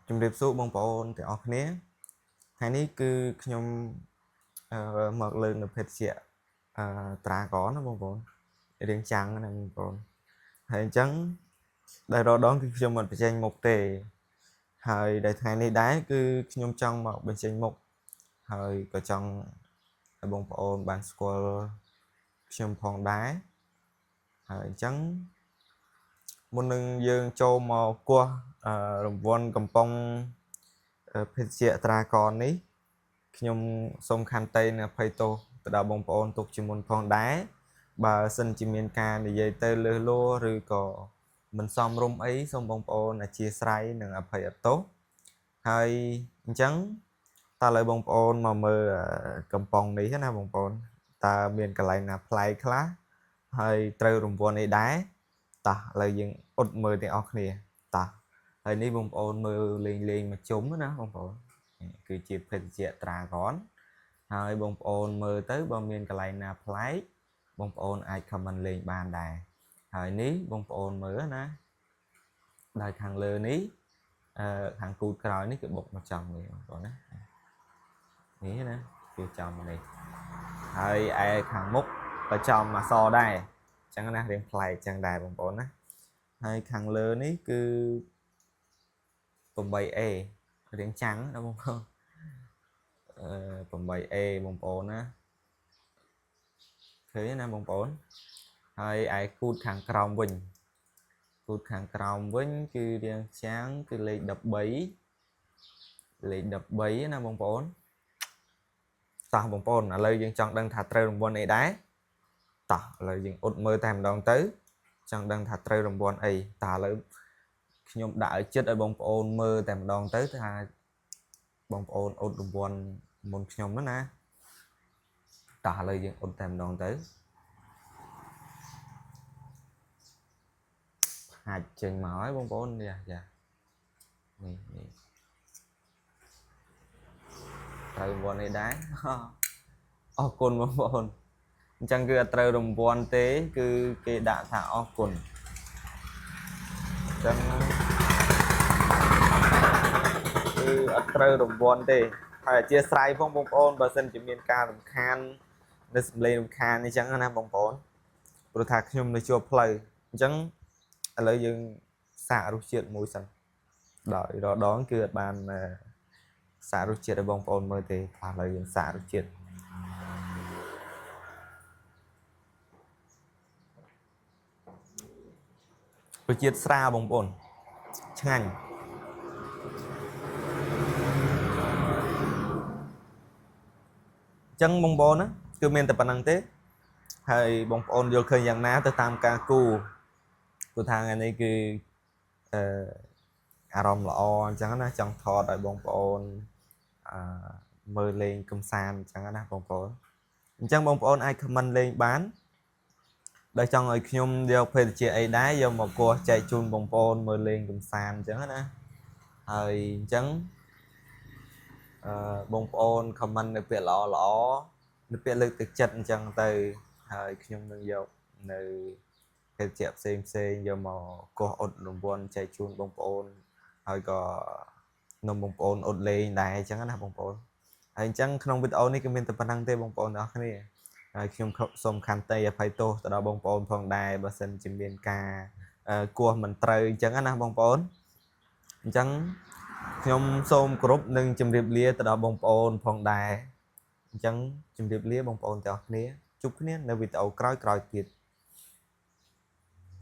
ជំរាបសួរបងប្អូនទាំងអស់គ្នាថ្ងៃនេះគឺខ្ញុំមកលើកនៅភេទជ្ជៈត្រាកណាបងប្អូនរៀងចាំងណាបងប្អូនហើយអញ្ចឹងដែលរដងគឺខ្ញុំមិនបញ្ចេញមុខទេហើយដែលថ្ងៃនេះដែរគឺខ្ញុំចង់មកបញ្ចេញមុខហើយក៏ចង់ឲ្យបងប្អូនបានស្គាល់ខ្ញុំផងដែរហើយអញ្ចឹងមុននឹងយើងចូលមកគោះរង្វាន់កំប៉ុងភេទជ្ជៈត្រាកនេះខ្ញុំសូមខន្តីនិងអភ័យទោសទៅដល់បងប្អូនទុកជាមុនផងដែរបើសិនជាមានការនិយាយទៅលើសលួឬក៏មិនសមរម្យអីសូមបងប្អូនអធិស្ឋាននិងអភ័យទោសហើយអញ្ចឹងតើឥឡូវបងប្អូនមកមើលកំប៉ុងនេះណាបងប្អូនតើមានកន្លែងណាប្លែកខ្លះហើយត្រូវរង្វាន់អីដែរតោះឥឡូវយើងអ៊ុតមើលទាំងអស់គ្នាតោះហើយនេះបងប្អូនមើលលេងមកជុំណាបងប្អូនគឺជាភេទជ្ជៈត្រាកនហើយបងប្អូនមើលទៅបើមានកន្លែងណាប្លែកបងប្អូនអាច comment លេងបានដែរហើយនេះបងប្អូនមើលណាដោយខាងលើនេះខាងគូតក្រោយនេះគឺបុកមកចំនេះបងប្អូនណានេះណាគឺចំនេះហើយឯខាងមុខក៏ចំអក្សរដែរអញ្ចឹងណារៀងប្លែកអញ្ចឹងដែរបងប្អូនណាហើយខាងលើនេះគឺ 8A រៀងចាំងណាបងប្អូន8A បងប្អូនណាឃើញណាបងប្អូនហើយឯគូតខាងក្រោមវិញគូតខាងក្រោមវិញគឺរៀងចាំងគឺលេខ13ណាបងប្អូនតោះបងប្អូនឥឡូវយើងចង់ដឹងថាត្រូវរង្វាន់អីដែរតោះឥឡូវយើងអ៊ុតមើលតែម្ដងទៅចង់ដឹងថាត្រូវរង្វាន់អីតើឥឡូវខ្ញុំដាក់ឲ្យចិត្តឲ្យបងប្អូនមើលតែម្ដងទៅថាបងប្អូនអ៊ុតរង្វាន់មុនខ្ញុំណាតោះឥឡូវយើងអ៊ុតតែម្ដងទៅហាច់ចេញមកហើយបងប្អូននេះនេះត្រូវរង្វាន់នេះដែរអរគុណបងប្អូនអញ្ចឹងគឺអត់ត្រូវរង្វាន់ទេគឺគេដាក់ថាអរគុណអញ្ចឹងគឺអត់ត្រូវរង្វាន់ទេហើយអធិស្ឋានផងបងប្អូនបើសិនជាមានការរំខាននៅសំឡេងរំខានអញ្ចឹងណាបងប្អូនព្រោះថាខ្ញុំនៅជាប់ផ្លូវអញ្ចឹងឥឡូវយើងសាករសជាតិមួយសិនដោយរដងគឺអត់បានសាករសជាតិឲ្យបងប្អូនមើលទេឥឡូវយើងសាករសជាតិរសជាតិស្រាលបងប្អូនឆ្ងាញ់អញ្ចឹងបងប្អូនណាគឺមានតែប៉ុណ្្នឹងទេហើយបងប្អូនយល់ឃើញយ៉ាងណាទៅតាមការគូព្រោះថាថ្ងៃនេះគឺអារម្មណ៍ល្អអញ្ចឹងណាចង់ថតឲ្យបងប្អូនមើលលេងកំសាន្តអញ្ចឹងណាបងប្អូនអញ្ចឹងបងប្អូនអាច comment លេងបានដែលចង់ឲ្យខ្ញុំយកភេទជ្ជៈអីដែរយកមកគោះចែកជូនបងប្អូនមើលលេងកំសាន្តអញ្ចឹងណាហើយអញ្ចឹងបងប្អូន comment នៅពាក្យល្អនៅពាក្យលើកទឹកចិត្តអញ្ចឹងទៅហើយខ្ញុំនឹងយកនៅភេទជ្ជៈផ្សេងយកមកគោះអ៊ុតរង្វាន់ចែកជូនបងប្អូនហើយក៏នាំបងប្អូនអ៊ុតលេងដែរអញ្ចឹងណាបងប្អូនហើយអញ្ចឹងក្នុងវីដេអូនេះគឺមានតែប៉ុណ្្នឹងទេបងប្អូនទាំងអស់គ្នាហើយខ្ញុំសូមខន្តីអភ័យទោសទៅដល់បងប្អូនផងដែរបើសិនជាមានការគោះមិនត្រូវអញ្ចឹងណាបងប្អូនអញ្ចឹងខ្ញុំសូមគោរពនិងជម្រាបលាទៅដល់បងប្អូនផងដែរអញ្ចឹងជម្រាបលាបងប្អូនទាំងអស់គ្នាជួបគ្នានៅវីដេអូក្រោយទៀត